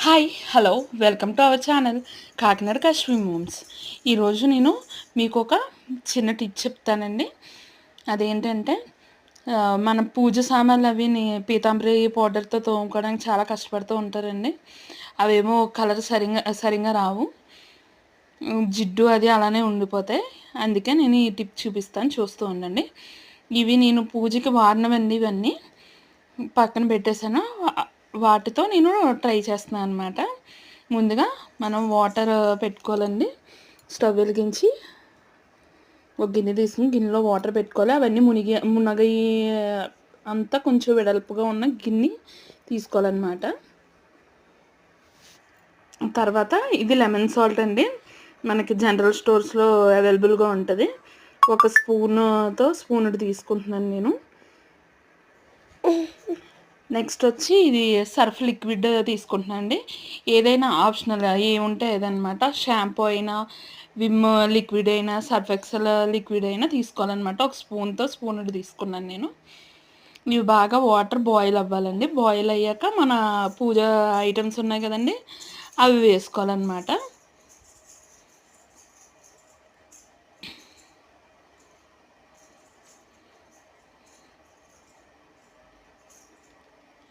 Hi hello welcome to our channel Kakinada Kashmir moms. ఈరోజు నేను మీకు ఒక చిన్న టిప్ చెప్తానండి. అదేంటంటే మనం పూజ సామాన్లు అవి పీతాంబరి పౌడర్తో తోముకోవడానికి చాలా కష్టపడుతూ ఉంటారండి. అవేమో కలర్ సరిగా రావు, జిడ్డు అది అలానే ఉండిపోతాయి. అందుకే నేను ఈ టిప్ చూపిస్తాను, చూస్తూ ఉండండి. ఇవి నేను పూజకి వాడినవండి, ఇవన్నీ పక్కన పెట్టేశాను. వాటితో నేను ట్రై చేస్తున్నాను అనమాట. ముందుగా మనం వాటర్ పెట్టుకోవాలండి. స్టవ్ వెలిగించి ఒక గిన్నె తీసుకుని గిన్నెలో వాటర్ పెట్టుకోవాలి. అవన్నీ మునగయి అంతా కొంచెం వెడల్పుగా ఉన్న గిన్నె తీసుకోవాలన్నమాట. తర్వాత ఇది లెమన్ సాల్ట్ అండి, మనకి జనరల్ స్టోర్స్లో అవైలబుల్గా ఉంటుంది. ఒక స్పూన్ తీసుకుంటున్నాను నేను. నెక్స్ట్ వచ్చి ఇది సర్ఫ్ లిక్విడ్ తీసుకుంటున్నాను అండి. ఏదైనా ఆప్షనల్, ఏముంటే ఏదనమాట. షాంపూ అయినా, విమ్ లిక్విడ్ అయినా, సర్ఫ్ ఎక్సెల్ లిక్విడ్ అయినా తీసుకోవాలన్నమాట. ఒక స్పూన్ తీసుకున్నాను నేను. ఇవి బాగా వాటర్ బాయిల్ అవ్వాలండి. బాయిల్ అయ్యాక మన పూజ ఐటమ్స్ ఉన్నాయి కదండి, అవి వేసుకోవాలన్నమాట.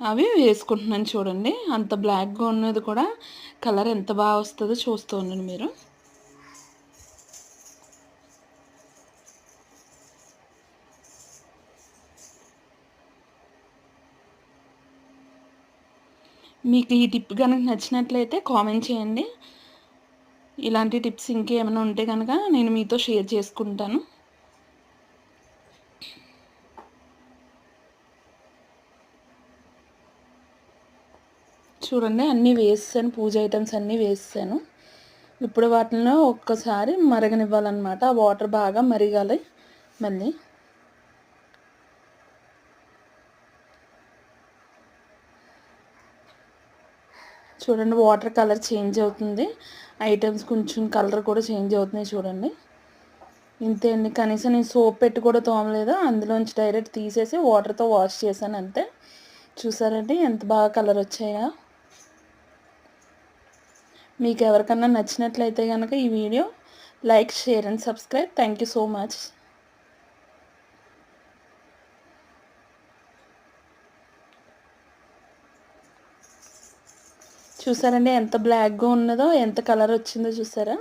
అవి వేసుకుంటున్నాను చూడండి. అంత బ్లాక్గా ఉన్నది కూడా కలర్ ఎంత బాగా వస్తుందో చూస్తూ ఉండండి మీరు. మీకు ఈ టిప్ కనుక నచ్చినట్లయితే కామెంట్ చేయండి. ఇలాంటి టిప్స్ ఇంకేమైనా ఉంటే కనుక నేను మీతో షేర్ చేసుకుంటాను. చూడండి, అన్నీ వేసాను, పూజ ఐటమ్స్ అన్నీ వేసాను. ఇప్పుడు వాటిని ఒక్కసారి మరగనివ్వాలన్నమాట. ఆ వాటర్ బాగా మరిగాలి. మళ్ళీ చూడండి, వాటర్ కలర్ చేంజ్ అవుతుంది. ఐటమ్స్ కొంచెం కలర్ కూడా చేంజ్ అవుతున్నాయి చూడండి. ఇంతే అండి. కనీసం నేను సోప్ పెట్టి కూడా తోమలేదు, అందులోంచి డైరెక్ట్ తీసేసి వాటర్తో వాష్ చేశాను అంతే. చూసారండి ఎంత బాగా కలర్ వచ్చాయా. మీకు ఎవరికన్నా నచ్చినట్లయితే కనుక ఈ video like, share and subscribe. Thank you so much. చూసారండి ఎంత బ్లాక్గా ఉన్నదో, ఎంత కలర్ వచ్చిందో చూసారా.